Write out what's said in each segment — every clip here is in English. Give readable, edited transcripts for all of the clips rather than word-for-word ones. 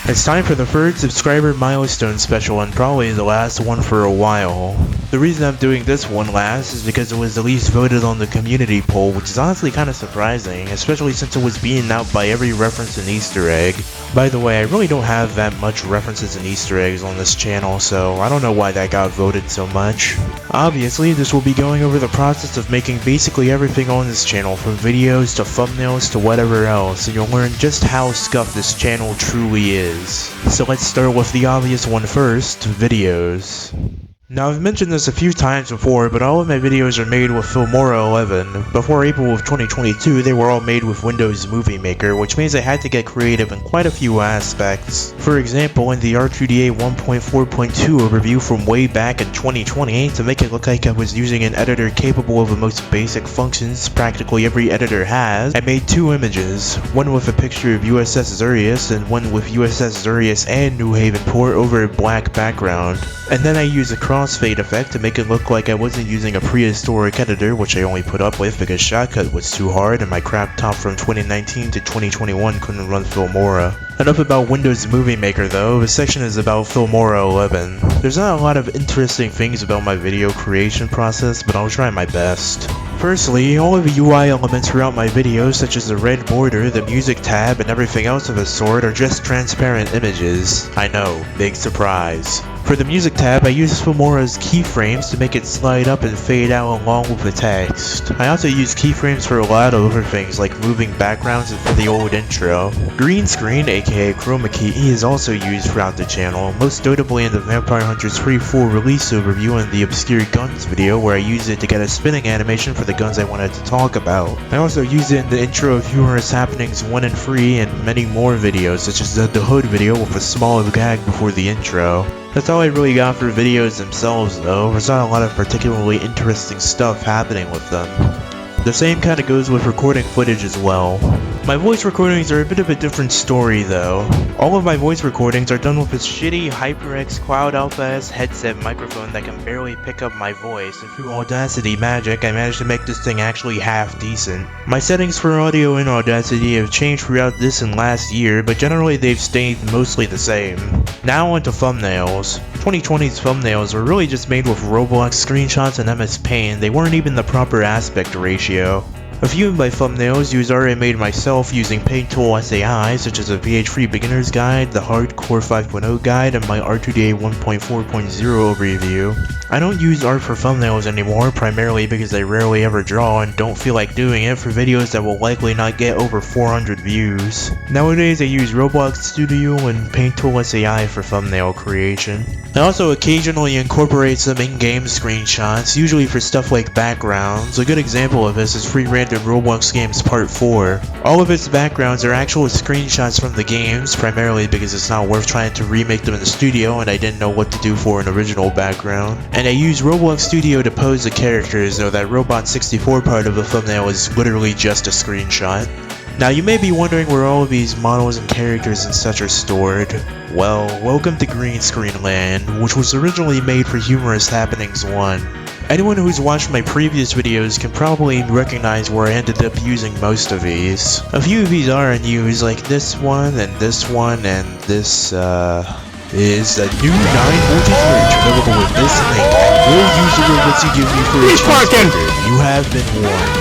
It's time for the third subscriber milestone special and probably the last one for a while. The reason I'm doing this one last is because it was the least voted on the community poll, which is honestly kind of surprising, especially since it was beaten out by every reference and Easter egg. By the way, I really don't have that much references and Easter eggs on this channel, so I don't know why that got voted so much. Obviously, this will be going over the process of making basically everything on this channel, from videos to thumbnails to whatever else, and you'll learn just how scuffed this channel truly is. So let's start with the obvious one first, videos. Now I've mentioned this a few times before, but all of my videos are made with Filmora 11. Before April of 2022, they were all made with Windows Movie Maker, which means I had to get creative in quite a few aspects. For example, in the R2DA 1.4.2 overview from way back in 2020, to make it look like I was using an editor capable of the most basic functions practically every editor has, I made two images, one with a picture of USS Zurius and one with USS Zurius and New Haven port over a black background. And then I used a crossfade effect to make it look like I wasn't using a prehistoric editor, which I only put up with because Shotcut was too hard and my crap top from 2019 to 2021 couldn't run Filmora. Enough about Windows Movie Maker though, this section is about Filmora 11. There's not a lot of interesting things about my video creation process, but I'll try my best. Firstly, all of the UI elements throughout my videos, such as the red border, the music tab, and everything else of the sort, are just transparent images. I know, big surprise. For the music tab, I use Filmora's keyframes to make it slide up and fade out along with the text. I also use keyframes for a lot of other things like moving backgrounds and for the old intro. Green screen, aka chroma key, is also used throughout the channel, most notably in the Vampire Huntress 3 full release overview and the Obscure Guns video where I used it to get a spinning animation for the guns I wanted to talk about. I also use it in the intro of Humorous Happenings 1 and 3 and many more videos, such as the Hood video with a small gag before the intro. That's all I really got for videos themselves though, there's not a lot of particularly interesting stuff happening with them. The same kinda goes with recording footage as well. My voice recordings are a bit of a different story though. All of my voice recordings are done with this shitty HyperX Cloud Alpha S headset microphone that can barely pick up my voice, and through Audacity magic I managed to make this thing actually half decent. My settings for audio in Audacity have changed throughout this and last year, but generally they've stayed mostly the same. Now onto thumbnails. 2020's thumbnails were really just made with Roblox screenshots and MS Paint, they weren't even the proper aspect ratio. A few of my thumbnails used already made myself using Paint Tool SAI, such as a VH3 Beginner's Guide, the Hardcore 5.0 Guide, and my R2DA 1.4.0 overview. I don't use art for thumbnails anymore, primarily because I rarely ever draw and don't feel like doing it for videos that will likely not get over 400 views. Nowadays I use Roblox Studio and Paint Tool SAI for thumbnail creation. I also occasionally incorporate some in-game screenshots, usually for stuff like backgrounds. A good example of this is Free Random Roblox Games Part 4. All of its backgrounds are actual screenshots from the games, primarily because it's not worth trying to remake them in the studio and I didn't know what to do for an original background. And I use Roblox Studio to pose the characters, though that Robot 64 part of the thumbnail is literally just a screenshot. Now you may be wondering where all of these models and characters and such are stored. Well, welcome to Green Screen Land, which was originally made for Humorous Happenings 1. Anyone who's watched my previous videos can probably recognize where I ended up using most of these. A few of these are in use, like this one, and this is a new 9Voltage merch available with this link, and will use the rewards you give me for a chance. You have been warned.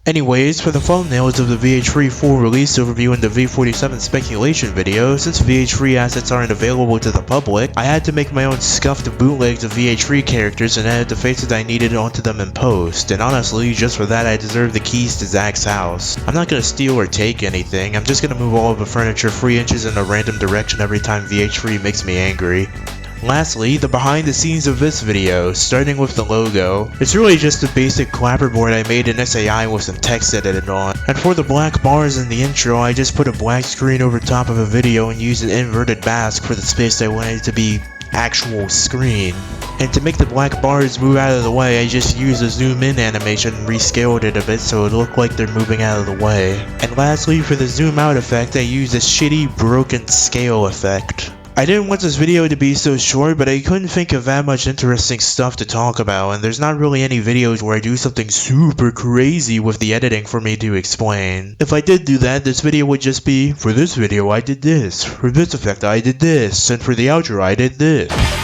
Anyways, for the thumbnails of the VH3 full release overview and the V47 speculation video, since VH3 assets aren't available to the public, I had to make my own scuffed bootlegs of VH3 characters and add the faces I needed onto them in post, and honestly, just for that I deserve the keys to Zach's house. I'm not gonna steal or take anything, I'm just gonna move all of the furniture 3 inches in a random direction every time VH3 makes me angry. Lastly, the behind the scenes of this video, starting with the logo. It's really just a basic clapperboard I made in SAI with some text edited on. And for the black bars in the intro, I just put a black screen over top of a video and used an inverted mask for the space I wanted to be actual screen. And to make the black bars move out of the way, I just used a zoom in animation and rescaled it a bit so it looked like they're moving out of the way. And lastly, for the zoom out effect, I used a shitty broken scale effect. I didn't want this video to be so short, but I couldn't think of that much interesting stuff to talk about, and there's not really any videos where I do something super crazy with the editing for me to explain. If I did do that, this video would just be, for this video I did this, for this effect I did this, and for the outro I did this.